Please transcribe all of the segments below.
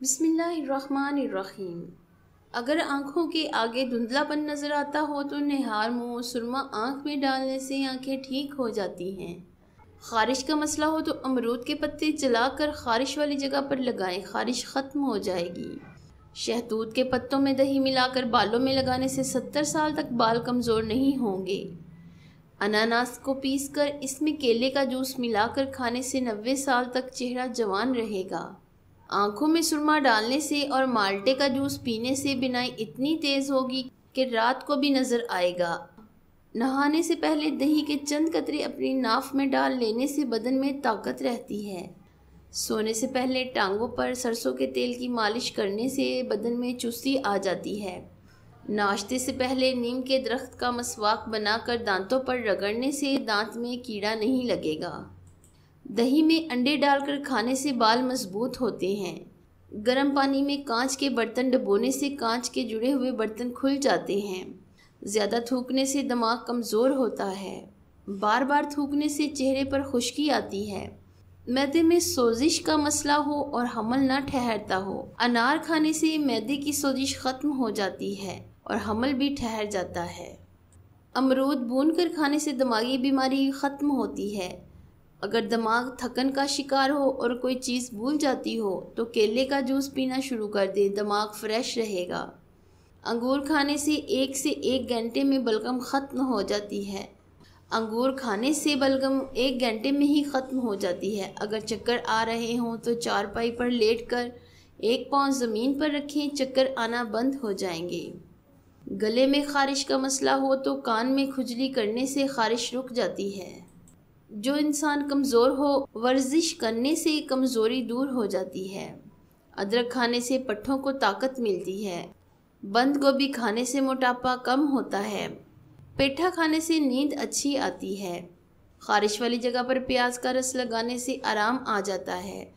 बिस्मिल्लाहिर्रहमानिर्रहीम। अगर आँखों के आगे धुंधलापन नज़र आता हो तो निहार मुँह सुरमा आँख में डालने से आँखें ठीक हो जाती हैं। ख़ारिश का मसला हो तो अमरूद के पत्ते जलाकर ख़ारिश वाली जगह पर लगाएं, ख़ारिश ख़त्म हो जाएगी। शहतूत के पत्तों में दही मिलाकर बालों में लगाने से 70 साल तक बाल कमज़ोर नहीं होंगे। अनानास को पीसकर इसमें केले का जूस मिलाकर खाने से 90 साल तक चेहरा जवान रहेगा। आँखों में सुरमा डालने से और माल्टे का जूस पीने से बिनाई इतनी तेज़ होगी कि रात को भी नज़र आएगा। नहाने से पहले दही के चंद कतरे अपनी नाफ में डाल लेने से बदन में ताकत रहती है। सोने से पहले टांगों पर सरसों के तेल की मालिश करने से बदन में चुस्ती आ जाती है। नाश्ते से पहले नीम के दरख्त का मसवाक बनाकर दांतों पर रगड़ने से दांत में कीड़ा नहीं लगेगा। दही में अंडे डालकर खाने से बाल मजबूत होते हैं। गर्म पानी में कांच के बर्तन डुबोने से कांच के जुड़े हुए बर्तन खुल जाते हैं। ज़्यादा थूकने से दिमाग कमज़ोर होता है। बार बार थूकने से चेहरे पर खुश्की आती है। मैदे में सोजिश का मसला हो और हमल ना ठहरता हो, अनार खाने से मैदे की सोजिश ख़त्म हो जाती है और हमल भी ठहर जाता है। अमरूद भूनकर खाने से दिमागी बीमारी ख़त्म होती है। अगर दिमाग थकन का शिकार हो और कोई चीज़ भूल जाती हो तो केले का जूस पीना शुरू कर दे, दिमाग फ्रेश रहेगा। अंगूर खाने से 1 से 1 घंटे में बलगम ख़त्म हो जाती है। अंगूर खाने से बलगम 1 घंटे में ही ख़त्म हो जाती है। अगर चक्कर आ रहे हों तो चारपाई पर लेटकर 1 पाँव ज़मीन पर रखें, चक्कर आना बंद हो जाएंगे। गले में ख़ारिश का मसला हो तो कान में खुजली करने से ख़ारिश रुक जाती है। जो इंसान कमज़ोर हो, वर्जिश करने से कमज़ोरी दूर हो जाती है। अदरक खाने से पट्ठों को ताकत मिलती है। बंद गोभी खाने से मोटापा कम होता है। पेठा खाने से नींद अच्छी आती है। ख़ारिश वाली जगह पर प्याज का रस लगाने से आराम आ जाता है।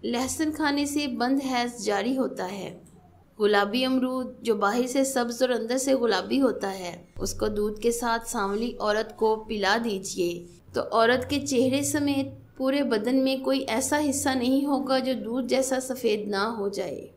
लहसुन खाने से बंद हैज़ जारी होता है। गुलाबी अमरूद जो बाहर से सब्ज़ और अंदर से गुलाबी होता है, उसको दूध के साथ सांवली औरत को पिला दीजिए तो औरत के चेहरे समेत पूरे बदन में कोई ऐसा हिस्सा नहीं होगा जो दूध जैसा सफ़ेद ना हो जाए।